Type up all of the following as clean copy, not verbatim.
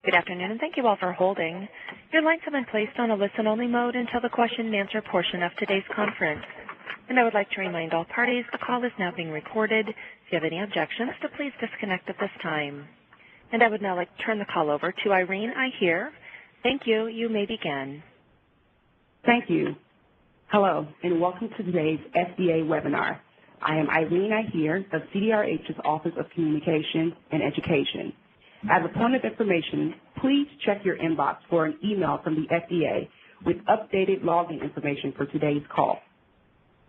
Good afternoon, and thank you all for holding. Your lines have been placed on a listen-only mode until the question-and-answer portion of today's conference. And I would like to remind all parties the call is now being recorded. If you have any objections, to please disconnect at this time. And I would now like to turn the call over to Irene Ihier. Thank you. You may begin. Thank you. Hello, and welcome to today's FDA webinar. I am Irene Ihier of CDRH's Office of Communication and Education. As a point of information, please check your inbox for an email from the FDA with updated login information for today's call.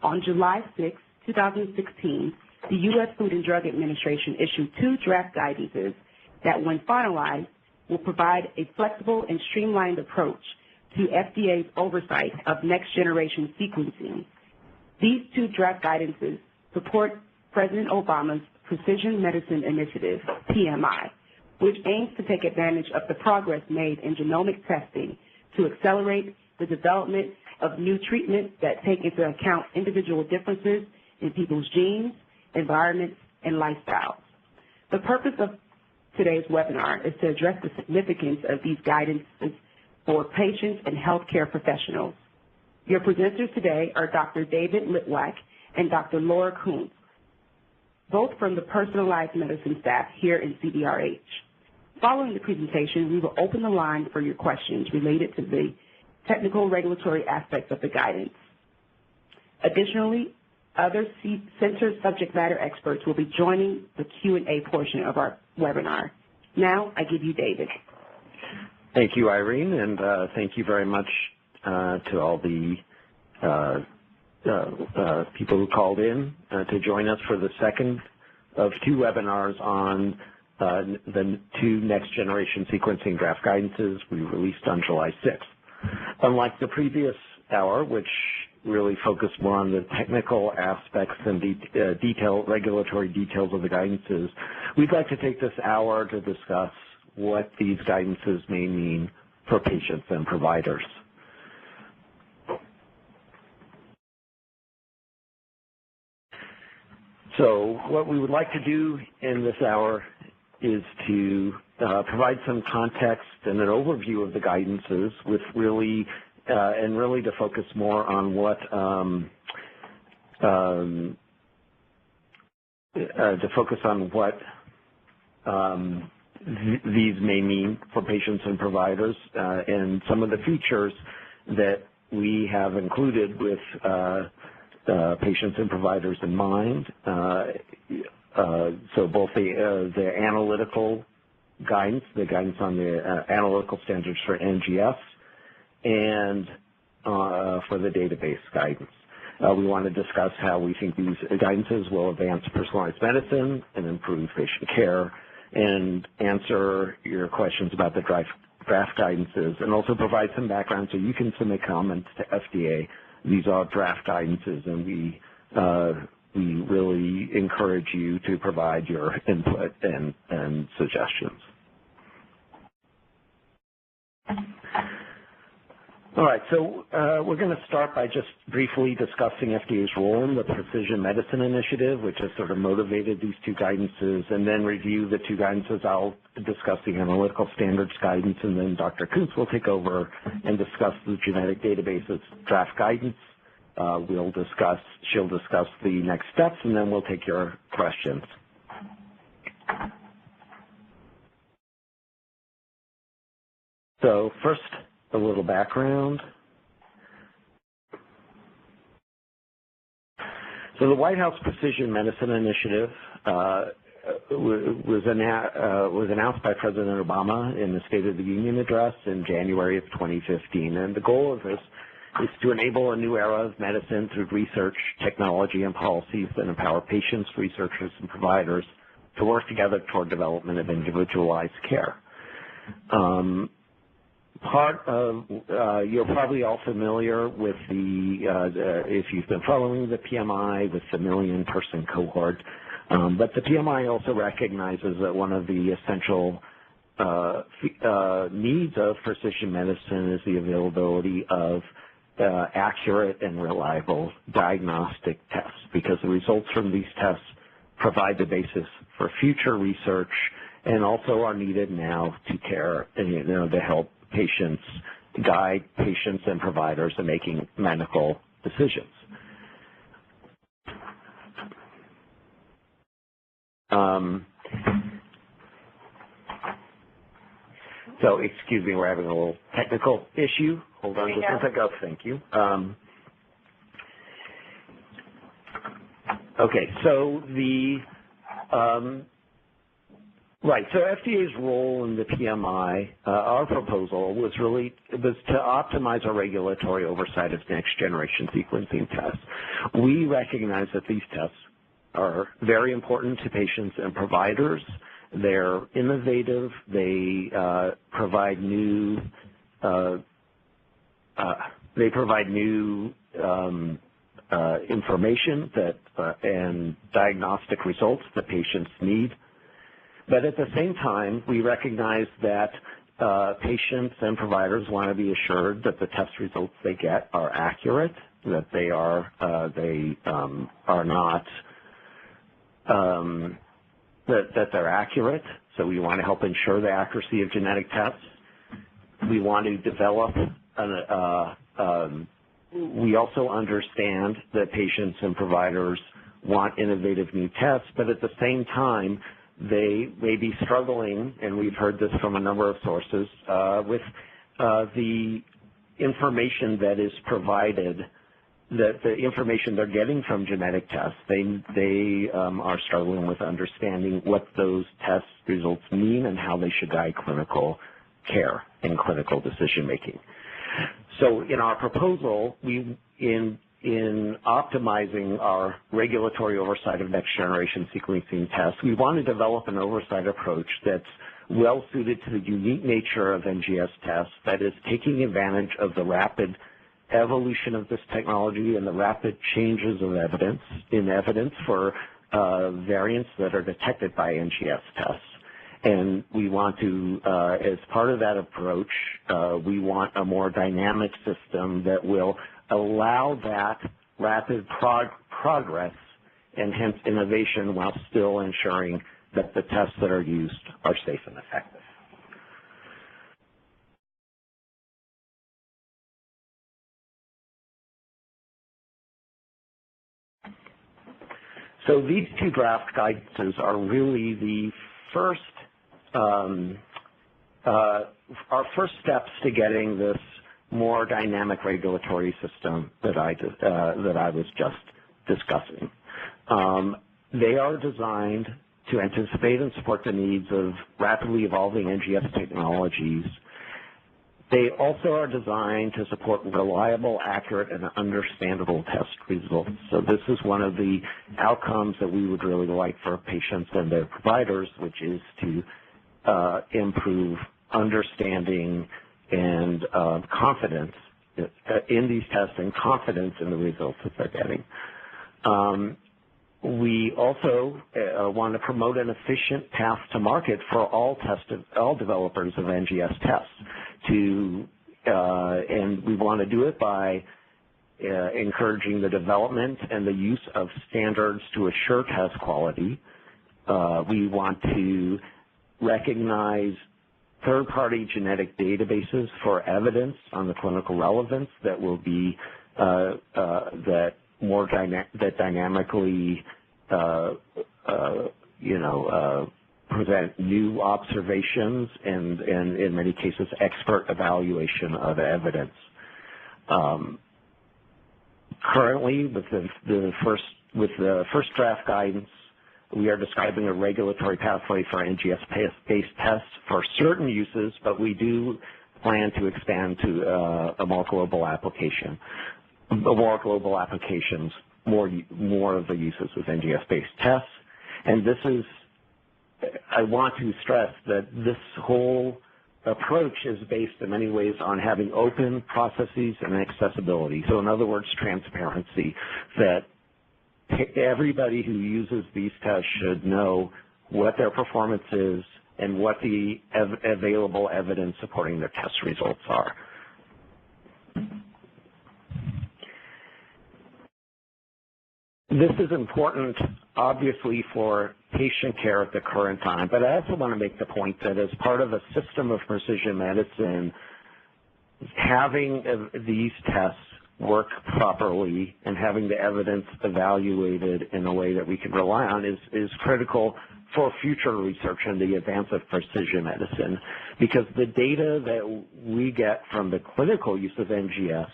On July 6, 2016, the U.S. Food and Drug Administration issued 2 draft guidances that, when finalized, will provide a flexible and streamlined approach to FDA's oversight of next-generation sequencing. These 2 draft guidances support President Obama's Precision Medicine Initiative, PMI, which aims to take advantage of the progress made in genomic testing to accelerate the development of new treatments that take into account individual differences in people's genes, environments, and lifestyles. The purpose of today's webinar is to address the significance of these guidances for patients and healthcare professionals. Your presenters today are Dr. David Litwack and Dr. Laura Kuntz, both from the personalized medicine staff here in CDRH. Following the presentation, we will open the line for your questions related to the technical regulatory aspects of the guidance. Additionally, other center subject matter experts will be joining the Q&A portion of our webinar. Now, I give you David. Thank you, Irene, and thank you very much to all the people who called in to join us for the second of 2 webinars on the 2 next-generation sequencing draft guidances we released on July 6th. Unlike the previous hour, which really focused more on the technical aspects and regulatory details of the guidances, we'd like to take this hour to discuss what these guidances may mean for patients and providers. So what we would like to do in this hour is to provide some context and an overview of the guidances with really to focus more on what these may mean for patients and providers and some of the features that we have included with patients and providers in mind. So both the analytical guidance, the guidance on the analytical standards for NGS, and for the database guidance. We want to discuss how we think these guidances will advance personalized medicine and improve patient care, and answer your questions about the draft guidances, and also provide some background so you can submit comments to FDA. These are draft guidances, and we really encourage you to provide your input and suggestions. All right, so we're going to start by just briefly discussing FDA's role in the Precision Medicine Initiative, which has sort of motivated these 2 guidances, and then review the 2 guidances. I'll discuss the analytical standards guidance, and then Dr. Kuntz will take over and discuss the genetic databases draft guidance. She'll discuss the next steps, and then we'll take your questions. So first, a little background. So the White House Precision Medicine Initiative was announced by President Obama in the State of the Union address in January of 2015, and the goal of this is to enable a new era of medicine through research, technology, and policies that empower patients, researchers, and providers to work together toward development of individualized care. You're probably all familiar with if you've been following the PMI, with the million-person cohort, but the PMI also recognizes that one of the essential needs of precision medicine is the availability of accurate and reliable diagnostic tests, because the results from these tests provide the basis for future research and also are needed now to care, to help patients, guide patients and providers in making medical decisions. So, excuse me, we're having a little technical issue. Hold on just a second. Oh, thank you. Okay, so so FDA's role in the PMI, our proposal was to optimize our regulatory oversight of next generation sequencing tests. We recognize that these tests are very important to patients and providers. They're innovative. They provide new information and diagnostic results that patients need. But at the same time, we recognize that patients and providers want to be assured that the test results they get are accurate, that that they're accurate. So we want to help ensure the accuracy of genetic tests. We want to develop we also understand that patients and providers want innovative new tests, but at the same time, they may be struggling, and we've heard this from a number of sources, with the information that is provided, the information they're getting from genetic tests. They are struggling with understanding what those test results mean and how they should guide clinical care and clinical decision making. So in our proposal, in optimizing our regulatory oversight of next-generation sequencing tests, we want to develop an oversight approach that's well-suited to the unique nature of NGS tests, that is taking advantage of the rapid evolution of this technology and the rapid changes of evidence for variants that are detected by NGS tests. And we want to, as part of that approach, we want a more dynamic system that will allow that rapid progress and hence innovation while still ensuring that the tests that are used are safe and effective. So these two draft guidances are really the first, our first steps to getting this more dynamic regulatory system that I was just discussing. They are designed to anticipate and support the needs of rapidly evolving NGS technologies. They also are designed to support reliable, accurate, and understandable test results. So this is one of the outcomes that we would really like for patients and their providers, which is to improve understanding and confidence in these tests and confidence in the results that they're getting. We also want to promote an efficient path to market for all developers of NGS tests. And we want to do it by encouraging the development and the use of standards to assure test quality. We want to recognize third-party genetic databases for evidence on the clinical relevance that will be that dynamically present new observations and in many cases expert evaluation of evidence. Currently, with the first draft guidance, we are describing a regulatory pathway for NGS-based tests for certain uses, but we do plan to expand to a more global application, more of the uses with NGS-based tests. And this is, I want to stress that this whole approach is based in many ways on having open processes and accessibility. So in other words, transparency, that everybody who uses these tests should know what their performance is and what the available evidence supporting their test results are. This is important obviously for patient care at the current time, but I also want to make the point that as part of a system of precision medicine, having these tests work properly and having the evidence evaluated in a way that we can rely on is critical for future research and the advance of precision medicine, because the data that we get from the clinical use of NGS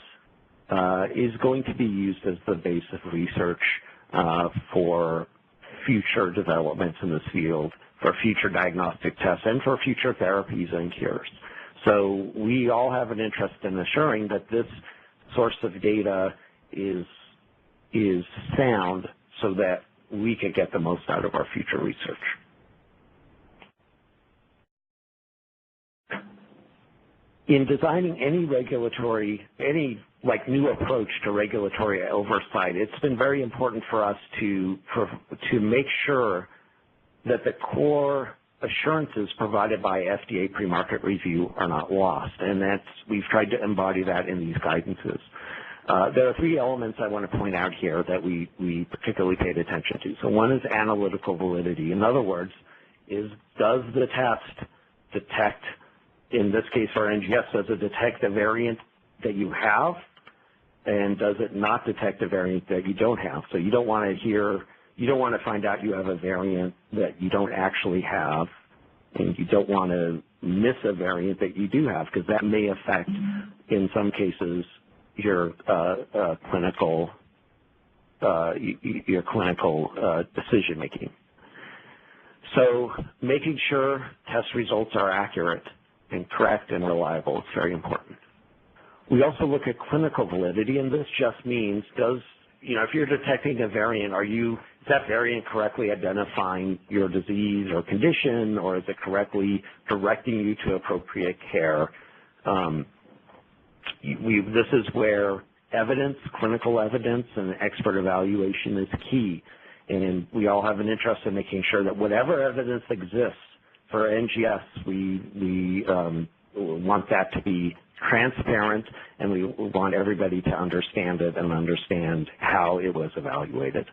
is going to be used as the base of research for future developments in this field, for future diagnostic tests, and for future therapies and cures. So we all have an interest in assuring that this source of data is sound so that we can get the most out of our future research. In designing any new approach to regulatory oversight, it's been very important for us to make sure that the core assurances provided by FDA pre-market review are not lost, and we've tried to embody that in these guidances. There are three elements I want to point out here that we particularly paid attention to. So one is analytical validity. In other words, does the test detect, in this case for NGS, does it detect a variant that you have, and does it not detect a variant that you don't have? So you don't want to find out you have a variant that you don't actually have, and you don't want to miss a variant that you do have, because that may affect, in some cases, your clinical decision making. So making sure test results are accurate and correct and reliable is very important. We also look at clinical validity, and this just means if you're detecting a variant, is that variant correctly identifying your disease or condition, or is it correctly directing you to appropriate care? This is where clinical evidence and expert evaluation is key. And we all have an interest in making sure that whatever evidence exists for NGS, we want that to be transparent, and we want everybody to understand it and understand how it was evaluated.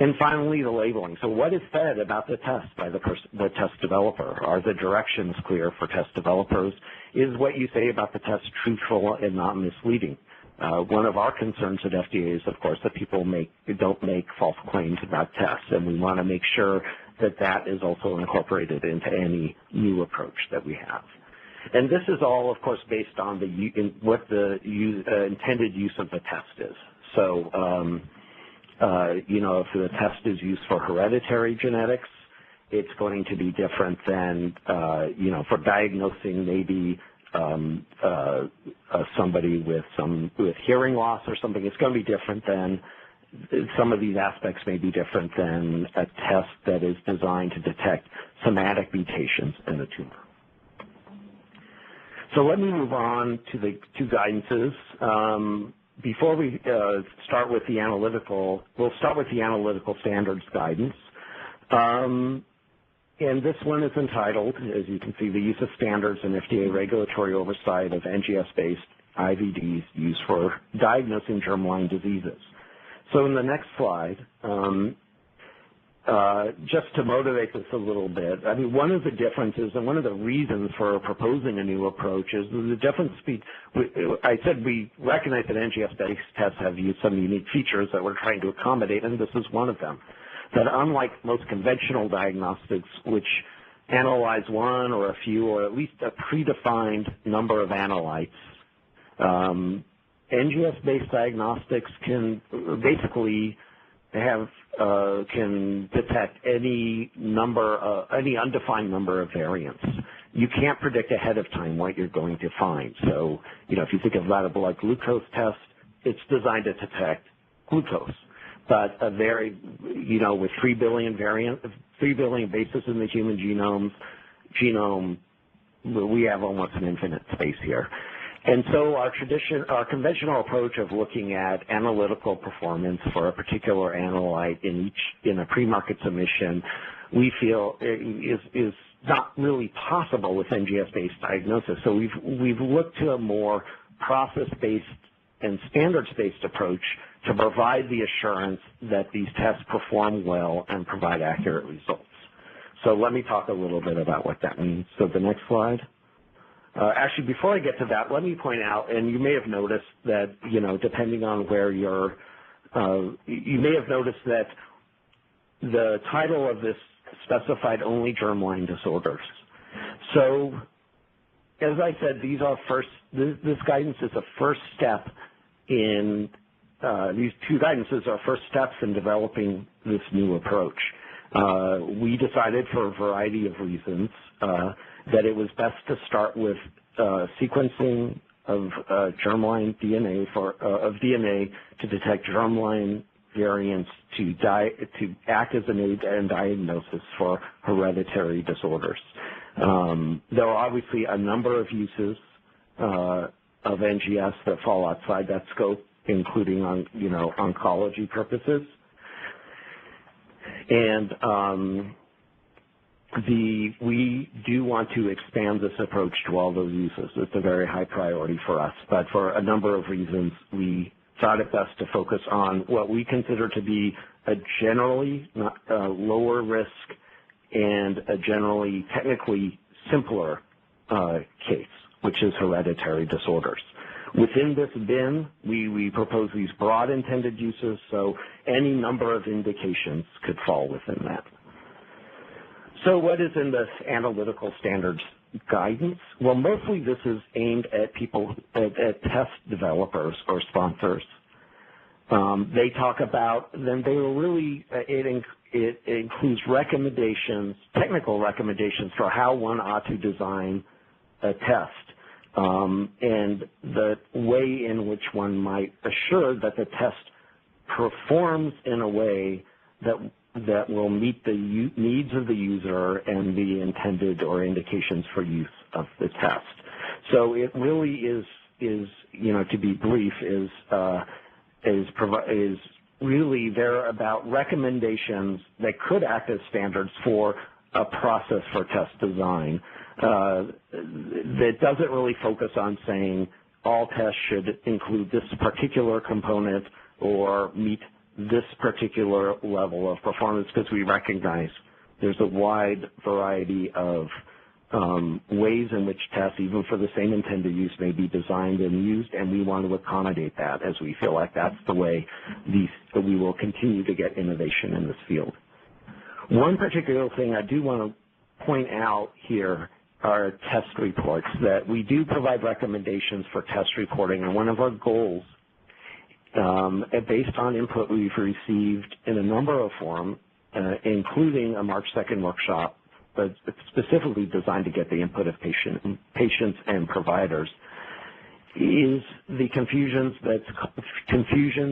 And finally, the labeling. So what is said about the test by the test developer? Are the directions clear for test developers? Is what you say about the test truthful and not misleading? One of our concerns at FDA is, of course, that people don't make false claims about tests, and we want to make sure that is also incorporated into any new approach that we have. And this is all, of course, based on what the intended use of the test is. So, if the test is used for hereditary genetics, it's going to be different than, for diagnosing maybe somebody with hearing loss or something. It's going to be different than, some of these aspects may be different than a test that is designed to detect somatic mutations in a tumor. So let me move on to the two guidances. Before we start with the analytical, we'll start with the analytical standards guidance. And this one is entitled, as you can see, the use of standards and FDA regulatory oversight of NGS-based IVDs used for diagnosing germline diseases. So in the next slide, just to motivate this a little bit, I mean, one of the differences and one of the reasons for proposing a new approach is the difference I said we recognize that NGS-based tests have some unique features that we're trying to accommodate, and this is one of them. That unlike most conventional diagnostics, which analyze one or a few or at least a predefined number of analytes, NGS-based diagnostics can basically can detect any undefined number of variants. You can't predict ahead of time what you're going to find. So, if you think about a blood glucose test, it's designed to detect glucose. But with 3 billion bases in the human genome, we have almost an infinite space here. And so our conventional approach of looking at analytical performance for a particular analyte in a pre-market submission, we feel is not really possible with NGS-based diagnosis. So we've looked to a more process-based and standards-based approach to provide the assurance that these tests perform well and provide accurate results. So let me talk a little bit about what that means. So the next slide. Actually, before I get to that, let me point out, and you may have noticed that, depending on where you're, you may have noticed that the title of this specified only germline disorders. So, as I said, this guidance is a first step in, these two guidances are first steps in developing this new approach. We decided for a variety of reasons that it was best to start with sequencing of germline DNA of DNA to detect germline variants to act as an aid and diagnosis for hereditary disorders. There are obviously a number of uses of NGS that fall outside that scope, including on oncology purposes. And we do want to expand this approach to all those uses. It's a very high priority for us, but for a number of reasons, we thought it best to focus on what we consider to be a generally lower risk and a generally technically simpler case, which is hereditary disorders. Within this bin, we propose these broad intended uses, so any number of indications could fall within that. So what is in this analytical standards guidance? Well, mostly this is aimed at people, at test developers or sponsors. They talk about, then they will really, it includes recommendations, technical recommendations for how one ought to design a test, and the way in which one might assure that the test performs in a way that will meet the needs of the user and the intended or indications for use of the test. So it really is to be brief, is really they're about recommendations that could act as standards for a process for test design that doesn't really focus on saying all tests should include this particular component or meet this particular level of performance, because we recognize there's a wide variety of ways in which tests, even for the same intended use, may be designed and used, and we want to accommodate that as we feel like that's the way we will continue to get innovation in this field. One particular thing I do want to point out here are test reports, that we do provide recommendations for test reporting, and one of our goals, based on input we've received in a number of forums, including a March 2nd workshop, but specifically designed to get the input of patients and providers, is the confusion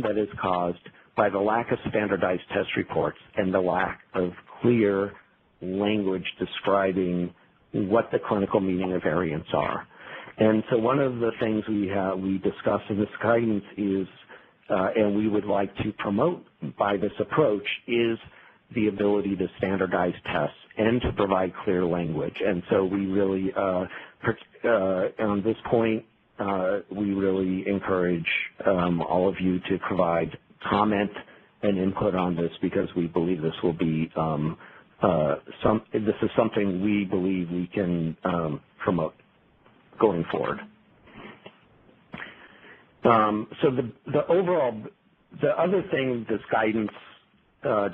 that is caused by the lack of standardized test reports and the lack of clear language describing what the clinical meaning of variants are. And so one of the things we discuss in this guidance is, and we would like to promote by this approach, is the ability to standardize tests and to provide clear language. And so we really, on this point, we really encourage all of you to provide comment and input on this, because we believe this will be this is something we believe we can promote going forward. So the other thing this guidance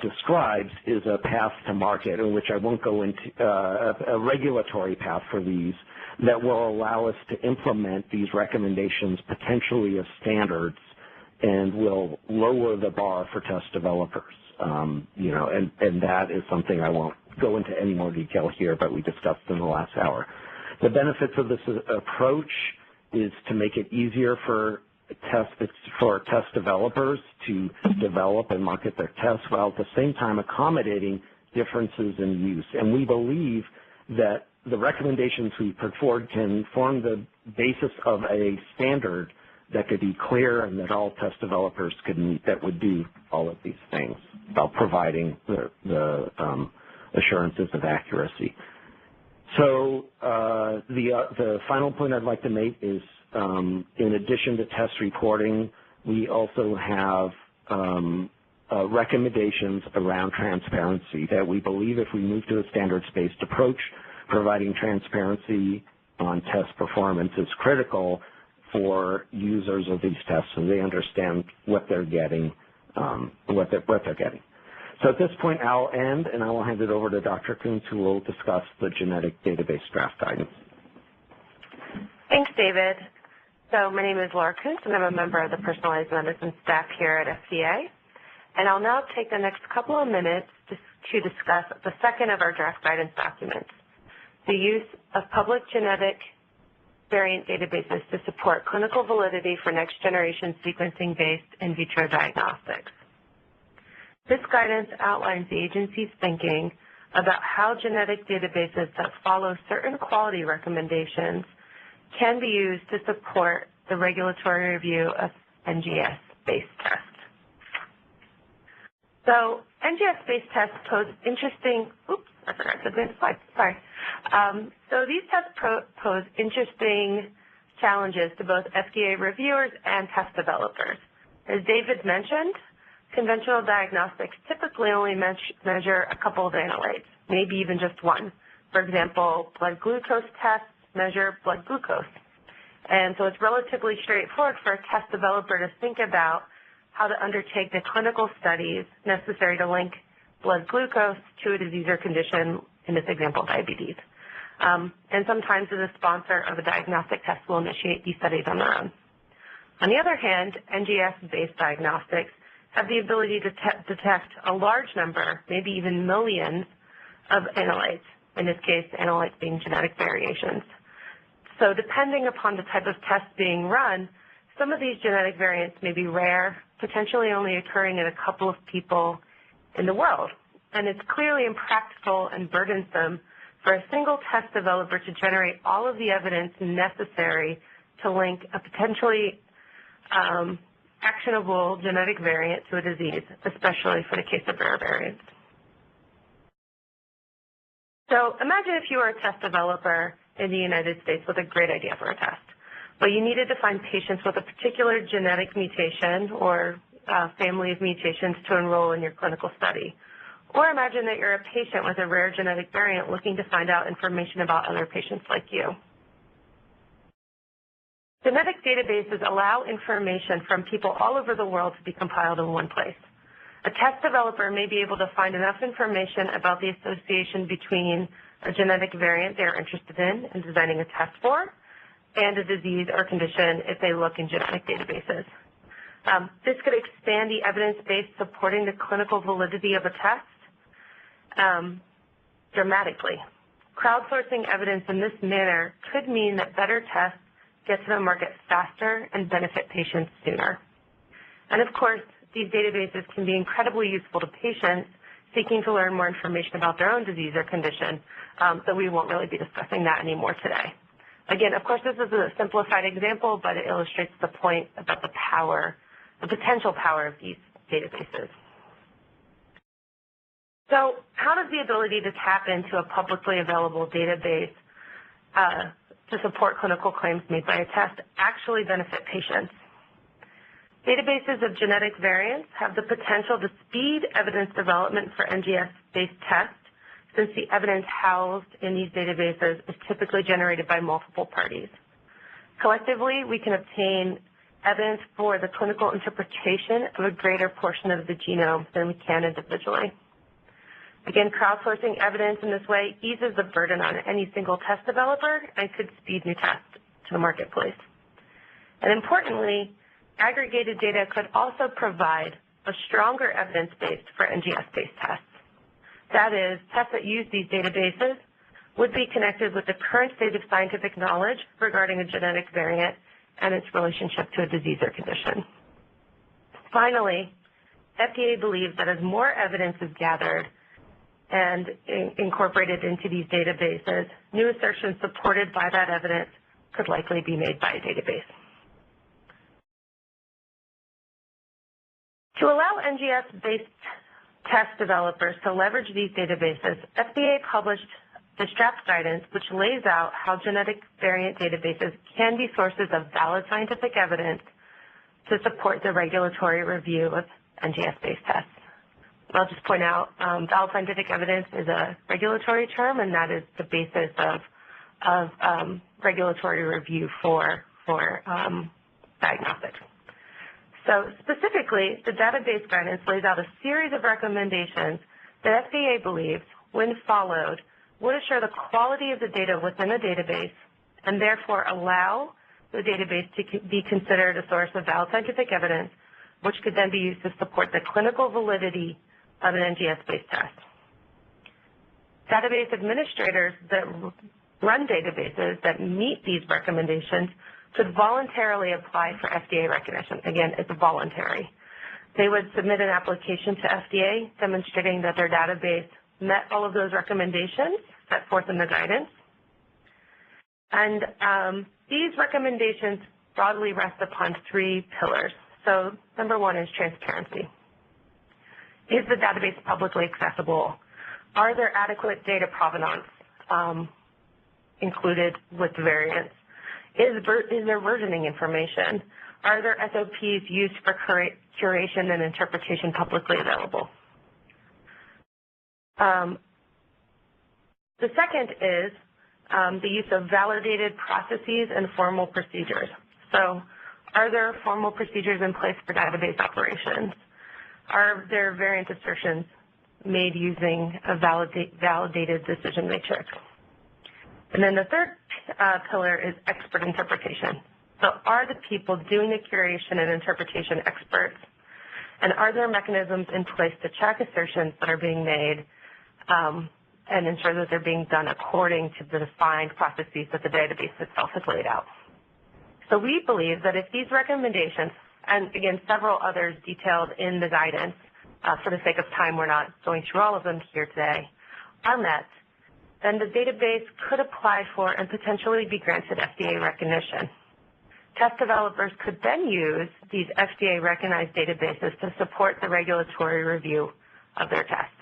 describes is a path to market, in which I won't go into, a regulatory path for these that will allow us to implement these recommendations potentially as standards and will lower the bar for test developers. And that is something I won't go into any more detail here, but we discussed in the last hour. The benefits of this approach is to make it easier for test developers to develop and market their tests, while at the same time accommodating differences in use. And we believe that the recommendations we put forward can form the basis of a standard that could be clear and that all test developers could meet, that would do all of these things about providing the assurances of accuracy. So the final point I'd like to make is, in addition to test reporting, we also have recommendations around transparency that we believe if we move to a standards-based approach, providing transparency on test performance is critical for users of these tests so they understand what they're getting, So at this point, I'll end, and I will hand it over to Dr. Koontz, who will discuss the genetic database draft guidance. Thanks, David. So my name is Laura Koontz, and I'm a member of the personalized medicine staff here at FDA. And I'll now take the next couple of minutes to discuss the second of our draft guidance documents, the use of public genetic variant databases to support clinical validity for next-generation sequencing-based in vitro diagnostics. This guidance outlines the agency's thinking about how genetic databases that follow certain quality recommendations can be used to support the regulatory review of NGS-based tests. So NGS-based tests pose interesting, I forgot to advance the slide, sorry. So these tests pose interesting challenges to both FDA reviewers and test developers. As David mentioned, conventional diagnostics typically only measure a couple of analytes, maybe even just one. For example, blood glucose tests measure blood glucose. And so it's relatively straightforward for a test developer to think about how to undertake the clinical studies necessary to link blood glucose to a disease or condition, in this example, diabetes. And sometimes the sponsor of a diagnostic test will initiate these studies on their own. On the other hand, NGS-based diagnostics have the ability to detect a large number, maybe even millions, of analytes, in this case, analytes being genetic variations. So depending upon the type of test being run, some of these genetic variants may be rare, potentially only occurring in a couple of people in the world. And it's clearly impractical and burdensome for a single test developer to generate all of the evidence necessary to link a potentially actionable genetic variant to a disease, especially for the case of rare variants. So imagine if you were a test developer in the United States with a great idea for a test, but you needed to find patients with a particular genetic mutation or family of mutations to enroll in your clinical study. Or imagine that you're a patient with a rare genetic variant looking to find out information about other patients like you. Genetic databases allow information from people all over the world to be compiled in one place. A test developer may be able to find enough information about the association between a genetic variant they're interested in and designing a test for and a disease or condition if they look in genetic databases. This could expand the evidence base supporting the clinical validity of a test dramatically. Crowdsourcing evidence in this manner could mean that better tests get to the market faster and benefit patients sooner. And of course, these databases can be incredibly useful to patients seeking to learn more information about their own disease or condition, so we won't really be discussing that anymore today. Again, of course, this is a simplified example, but it illustrates the point about the power, the potential power of these databases. So how does the ability to tap into a publicly available database to support clinical claims made by a test actually benefit patients? Databases of genetic variants have the potential to speed evidence development for NGS-based tests, since the evidence housed in these databases is typically generated by multiple parties. Collectively, we can obtain evidence for the clinical interpretation of a greater portion of the genome than we can individually. Again, crowdsourcing evidence in this way eases the burden on any single test developer and could speed new tests to the marketplace. And importantly, aggregated data could also provide a stronger evidence base for NGS-based tests. That is, tests that use these databases would be connected with the current state of scientific knowledge regarding a genetic variant and its relationship to a disease or condition. Finally, FDA believes that as more evidence is gathered and incorporated into these databases, new assertions supported by that evidence could likely be made by a database. To allow NGS-based test developers to leverage these databases, FDA published the draft guidance, which lays out how genetic variant databases can be sources of valid scientific evidence to support the regulatory review of NGS-based tests. I'll just point out, valid scientific evidence is a regulatory term, and that is the basis of regulatory review for diagnostics. So specifically, the database guidance lays out a series of recommendations that FDA believes, when followed, would assure the quality of the data within a database and therefore allow the database to be considered a source of valid scientific evidence, which could then be used to support the clinical validity of an NGS-based test. Database administrators that run databases that meet these recommendations could voluntarily apply for FDA recognition. Again, it's voluntary. They would submit an application to FDA demonstrating that their database met all of those recommendations set forth in the guidance. And these recommendations broadly rest upon three pillars. So number one is transparency. Is the database publicly accessible? Are there adequate data provenance included with the variants? Is there versioning information? Are there SOPs used for curation and interpretation publicly available? The second is the use of validated processes and formal procedures. So are there formal procedures in place for database operations? Are there variant assertions made using a validated decision matrix? And then the third pillar is expert interpretation. So are the people doing the curation and interpretation experts? And are there mechanisms in place to check assertions that are being made and ensure that they're being done according to the defined processes that the database itself has laid out? So we believe that if these recommendations, and again, several others detailed in the guidance, for the sake of time, we're not going through all of them here today, are met, then the database could apply for and potentially be granted FDA recognition. Test developers could then use these FDA-recognized databases to support the regulatory review of their tests.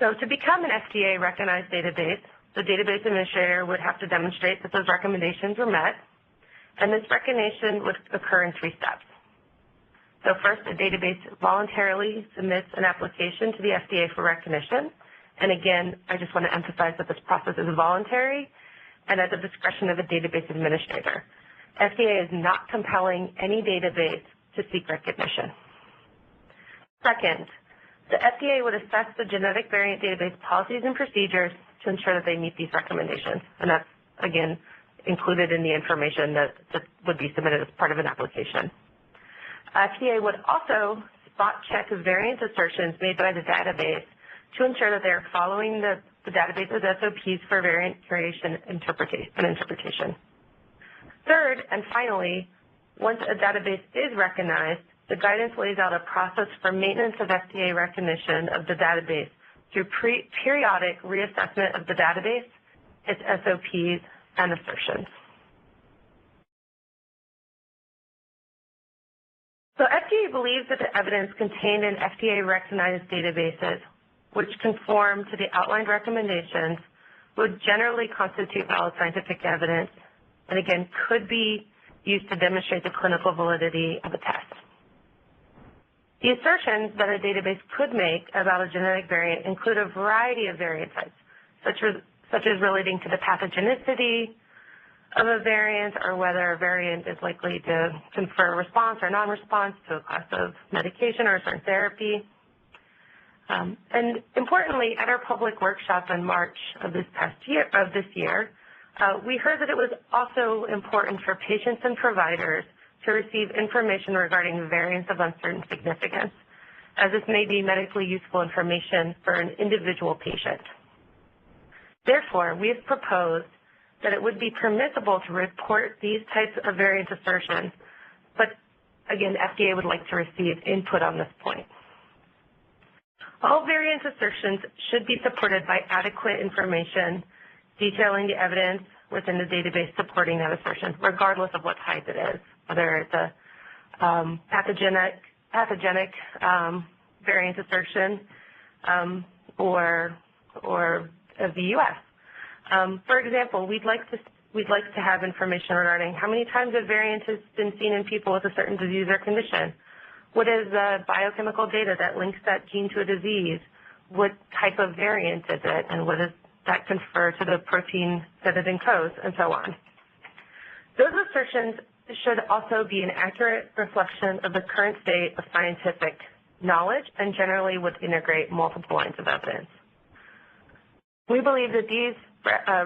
So to become an FDA-recognized database, the database administrator would have to demonstrate that those recommendations were met, and this recognition would occur in three steps. So first, the database voluntarily submits an application to the FDA for recognition. And again, I just want to emphasize that this process is voluntary and at the discretion of a database administrator. FDA is not compelling any database to seek recognition. Second, the FDA would assess the genetic variant database policies and procedures to ensure that they meet these recommendations. And that's, again, included in the information that would be submitted as part of an application. FDA would also spot check variant assertions made by the database to ensure that they are following the database's SOPs for variant curation and interpretation. Third, and finally, once a database is recognized, the guidance lays out a process for maintenance of FDA recognition of the database through periodic reassessment of the database, its SOPs, and assertions. So FDA believes that the evidence contained in FDA-recognized databases, which conform to the outlined recommendations, would generally constitute valid scientific evidence, and again, could be used to demonstrate the clinical validity of a test. The assertions that a database could make about a genetic variant include a variety of variant types, such as relating to the pathogenicity of a variant or whether a variant is likely to confer response or non-response to a class of medication or a certain therapy. And importantly, at our public workshop in March of this year, we heard that it was also important for patients and providers to receive information regarding variants of uncertain significance, as this may be medically useful information for an individual patient. Therefore, we have proposed that it would be permissible to report these types of variant assertions, but again, FDA would like to receive input on this point. All variant assertions should be supported by adequate information detailing the evidence within the database supporting that assertion, regardless of what type it is, whether it's a pathogenic variant assertion or the U.S. For example, we'd like to have information regarding how many times a variant has been seen in people with a certain disease or condition. What is the biochemical data that links that gene to a disease? What type of variant is it, and what does that confer to the protein that it encodes, and so on. Those assertions should also be an accurate reflection of the current state of scientific knowledge and generally would integrate multiple lines of evidence. We believe that these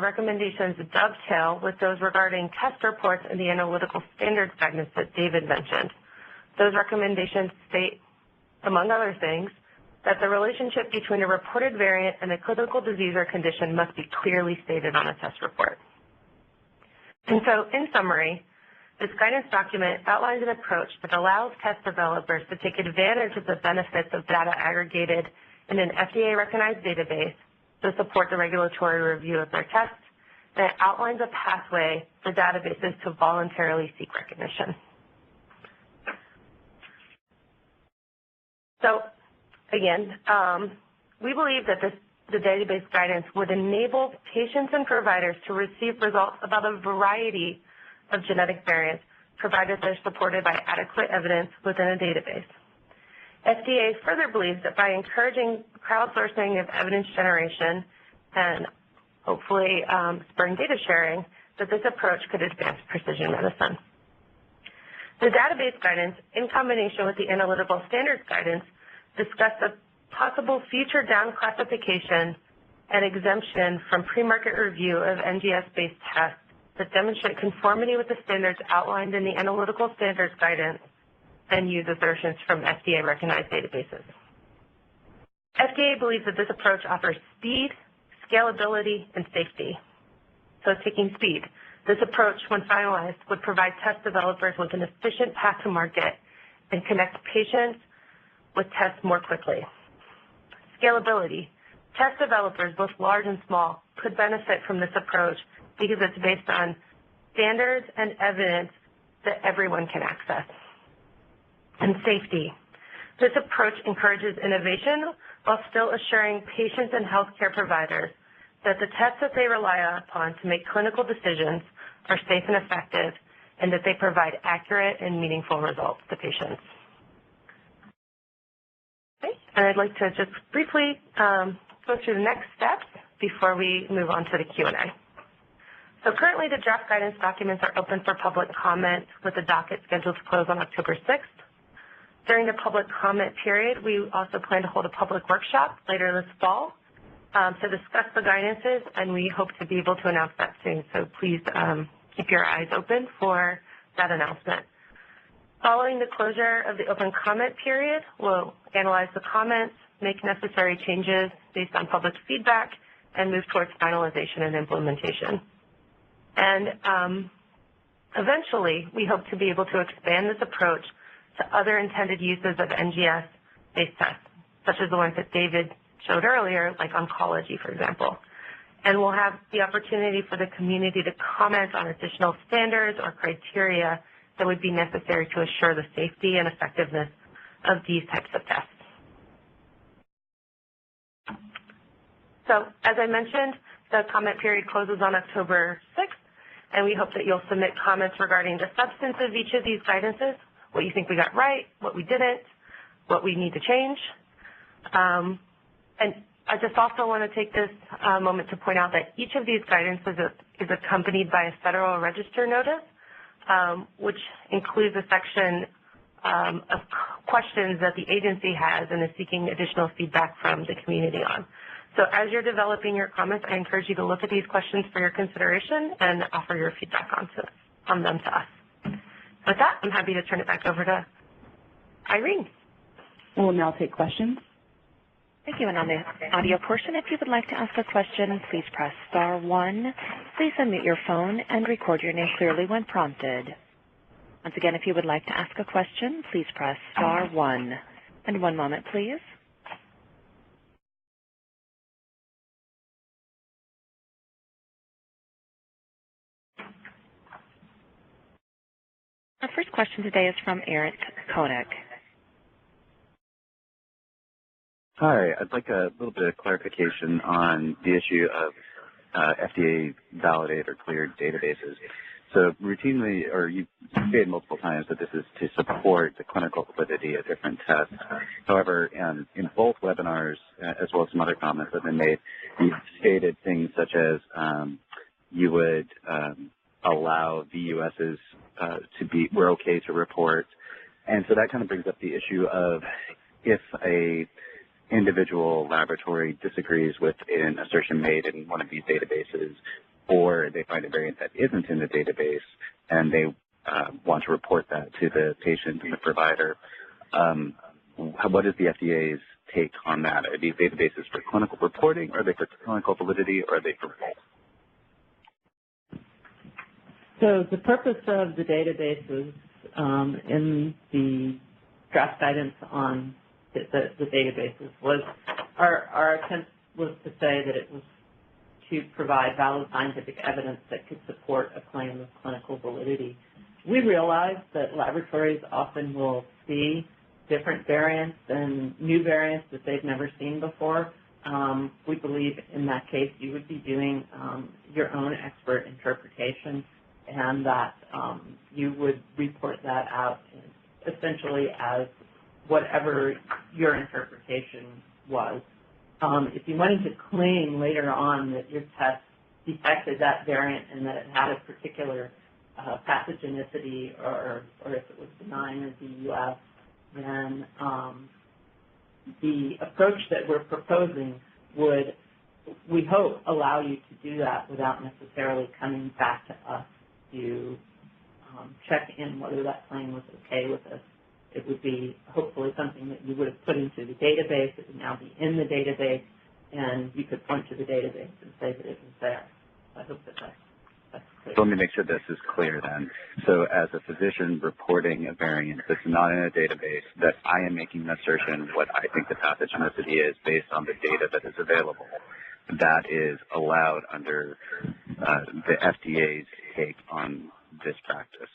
recommendations dovetail with those regarding test reports and the analytical standards guidance that David mentioned. Those recommendations state, among other things, that the relationship between a reported variant and a clinical disease or condition must be clearly stated on a test report. And so, in summary, this guidance document outlines an approach that allows test developers to take advantage of the benefits of data aggregated in an FDA-recognized database to support the regulatory review of their tests, and it outlines a pathway for databases to voluntarily seek recognition. So, again, we believe that the database guidance would enable patients and providers to receive results about a variety of genetic variants, provided they're supported by adequate evidence within a database. FDA further believes that by encouraging crowdsourcing of evidence generation and hopefully spurring data sharing, that this approach could advance precision medicine. The database guidance, in combination with the analytical standards guidance, discuss the possible future down classification and exemption from pre-market review of NGS-based tests that demonstrate conformity with the standards outlined in the analytical standards guidance and use assertions from FDA-recognized databases. FDA believes that this approach offers speed, scalability, and safety. So taking speed, this approach, when finalized, would provide test developers with an efficient path to market and connect patients with tests more quickly. Scalability, test developers, both large and small, could benefit from this approach because it's based on standards and evidence that everyone can access. And safety. This approach encourages innovation while still assuring patients and healthcare providers that the tests that they rely upon to make clinical decisions are safe and effective, and that they provide accurate and meaningful results to patients. Okay. And I'd like to just briefly go through the next steps before we move on to the Q&A. So currently the draft guidance documents are open for public comment with the docket scheduled to close on October 6th. During the public comment period, we also plan to hold a public workshop later this fall to discuss the guidances, and we hope to be able to announce that soon. So please keep your eyes open for that announcement. Following the closure of the open comment period, we'll analyze the comments, make necessary changes based on public feedback, and move towards finalization and implementation. And eventually, we hope to be able to expand this approach to other intended uses of NGS-based tests, such as the ones that David showed earlier, like oncology, for example. And we'll have the opportunity for the community to comment on additional standards or criteria that would be necessary to assure the safety and effectiveness of these types of tests. So, as I mentioned, the comment period closes on October 6th, and we hope that you'll submit comments regarding the substance of each of these guidances, what you think we got right, what we didn't, what we need to change. And I just also want to take this moment to point out that each of these guidances is accompanied by a Federal Register notice, which includes a section of questions that the agency has and is seeking additional feedback from the community on. So as you're developing your comments, I encourage you to look at these questions for your consideration and offer your feedback on them to us. With that, I'm happy to turn it back over to Irene. We'll now take questions. Thank you. And on the audio portion, if you would like to ask a question, please press *1. Please unmute your phone and record your name clearly when prompted. Once again, if you would like to ask a question, please press *1. And one moment, please. Our first question today is from Eric Koenig. Hi, I'd like a little bit of clarification on the issue of FDA validated or cleared databases. So routinely, or you've stated multiple times that this is to support the clinical validity of different tests. However, in both webinars, as well as some other comments that have been made, you've stated things such as you would allow VUSs we're okay to report. And so that kind of brings up the issue of if a individual laboratory disagrees with an assertion made in one of these databases, or they find a variant that isn't in the database and they want to report that to the patient and the provider, what is the FDA's take on that? Are these databases for clinical reporting, or are they for clinical validity, or are they for both? So the purpose of the databases in the draft guidance on the databases was, our attempt was to say that it was to provide valid scientific evidence that could support a claim of clinical validity. We realize that laboratories often will see different variants and new variants that they've never seen before. We believe in that case you would be doing your own expert interpretation, and that you would report that out essentially as whatever your interpretation was. If you wanted to claim later on that your test detected that variant and that it had a particular pathogenicity, or if it was benign or DUS, then the approach that we're proposing would, we hope, allow you to do that without necessarily coming back to us to check in whether that claim was okay with us. It would be hopefully something that you would have put into the database. It would now be in the database, and you could point to the database and say that it was there. I hope that that's clear. So let me make sure this is clear then. So as a physician reporting a variant that's not in a database, that I am making an assertion what I think the pathogenicity is based on the data that is available. That is allowed under the FDA's take on this practice.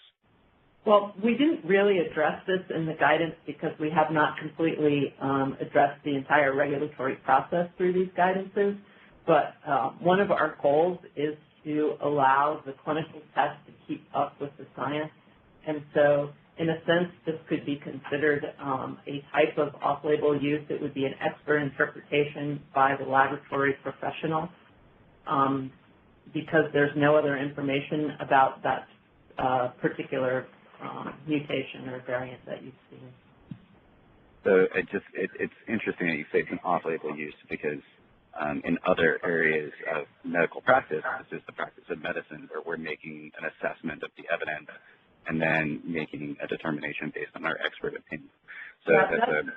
Well, we didn't really address this in the guidance because we have not completely addressed the entire regulatory process through these guidances. But one of our goals is to allow the clinical test to keep up with the science. And so, in a sense, this could be considered a type of off-label use. It would be an expert interpretation by the laboratory professional because there's no other information about that particular mutation or variant that you've seen. So it's interesting that you say it's an off-label use because in other areas of medical practice, this is the practice of medicine where we're making an assessment of the evidence and then making a determination based on our expert opinion. So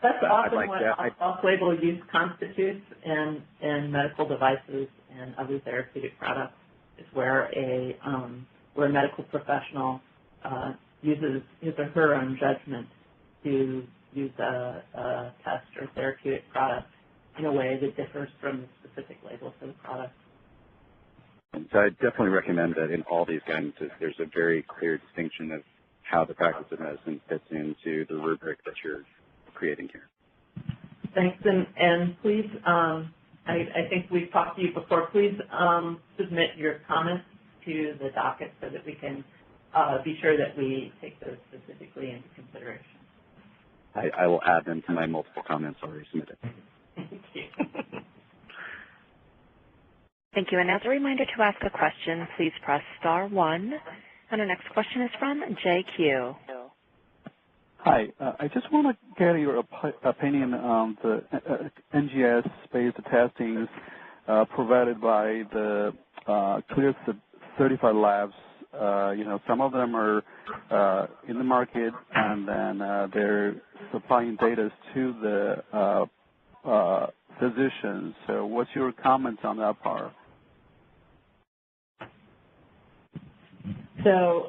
that's often what off-label use constitutes in medical devices and other therapeutic products, is where a medical professional uses his or her own judgment to use a test or therapeutic product in a way that differs from the specific label for the product. So I definitely recommend that in all these guidances, there's a very clear distinction of how the practice of medicine fits into the rubric that you're creating here. Thanks, and please, I think we've talked to you before, please submit your comments to the docket so that we can be sure that we take those specifically into consideration. I will add them to my multiple comments already submitted. Thank you. Thank you. And as a reminder to ask a question, please press star 1. And our next question is from JQ. Hi. I just want to get your opinion on the NGS-based testings provided by the clear certified labs. Some of them are in the market, and then they're supplying data to the physicians. So what's your comments on that part? So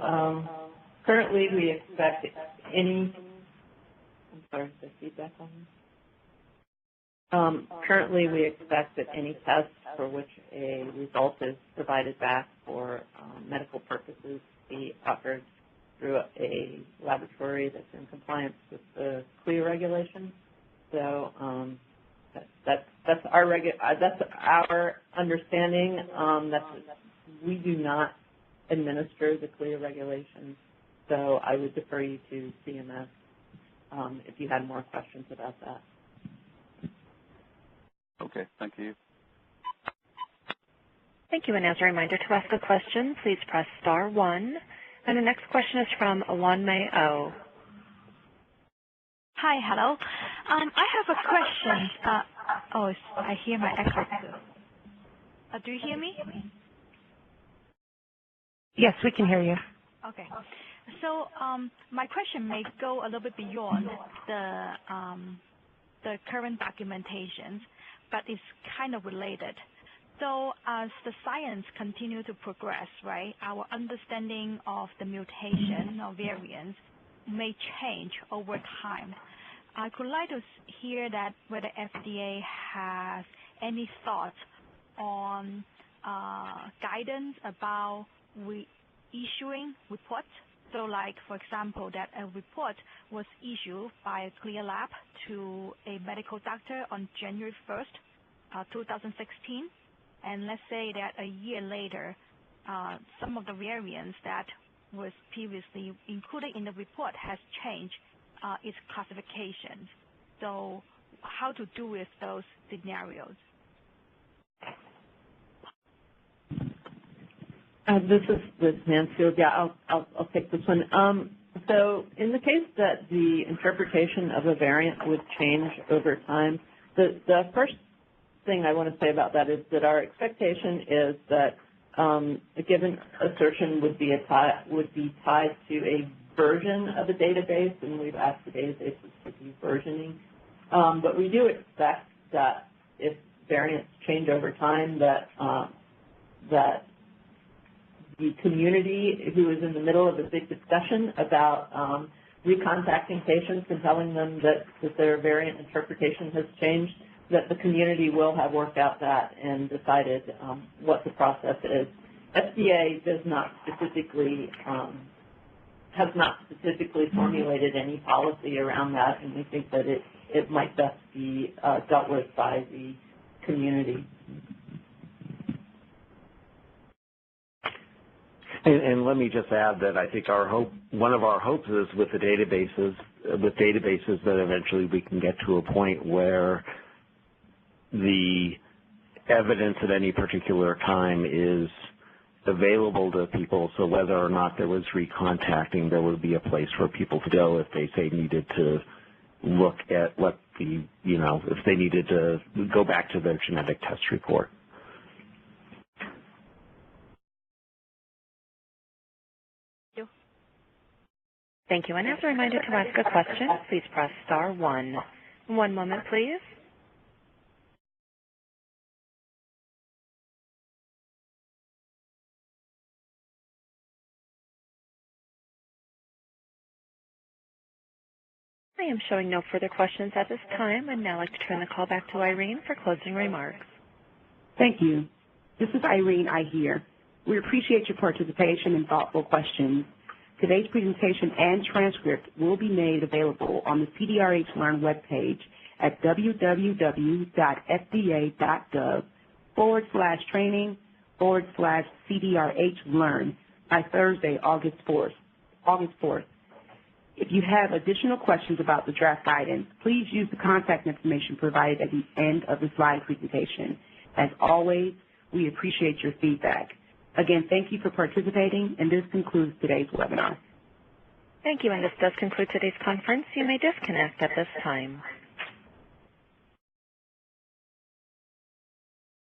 currently we expect any, I'm sorry, is there feedback on this? Currently we expect that any test for which a result is provided back for medical purposes be offered through a laboratory that's in compliance with the CLIA regulations. So that's our understanding. That we do not administer the CLIA regulations, so I would defer you to CMS if you had more questions about that. Okay, thank you. Thank you. And as a reminder, to ask a question, please press *1. And the next question is from Wanmei O. Hi, hello. I have a question. I hear my echo too. Do you hear me? Yes, we can hear you. Okay. So my question may go a little bit beyond the current documentation, but it's kind of related. So as the science continue to progress, right, our understanding of the mutation or variants may change over time. I could like to hear that whether FDA has any thoughts on guidance about issuing reports. So like, for example, that a report was issued by a CLIA lab to a medical doctor on January 1st, 2016. And let's say that a year later, some of the variants that was previously included in the report has changed its classification. So how to do with those scenarios? This is Nancy. Yeah, I'll take this one. So in the case that the interpretation of a variant would change over time, the first thing I want to say about that is that our expectation is that a given assertion would be tied to a version of the database, and we've asked the databases to do versioning. But we do expect that if variants change over time, that the community who is in the middle of a big discussion about recontacting patients and telling them that their variant interpretation has changed, that the community will have worked out that and decided what the process is. FDA has not specifically formulated any policy around that, and we think that it might best be dealt with by the community. And let me just add that I think one of our hopes is with databases that eventually we can get to a point where the evidence at any particular time is available to people, so whether or not there was recontacting, there would be a place for people to go if they say needed to look at what if they needed to go back to their genetic test report. Thank you. And as a reminder, to ask a question, please press *1. One moment, please. I am showing no further questions at this time. I'd now like to turn the call back to Irene for closing remarks. Thank you. This is Irene Ihir. We appreciate your participation and thoughtful questions. Today's presentation and transcript will be made available on the CDRH Learn webpage at www.fda.gov/training/CDRH Learn by Thursday, August 4th. If you have additional questions about the draft guidance, please use the contact information provided at the end of the slide presentation. As always, we appreciate your feedback. Again, thank you for participating, and this concludes today's webinar. Thank you, and this does conclude today's conference. You may disconnect at this time.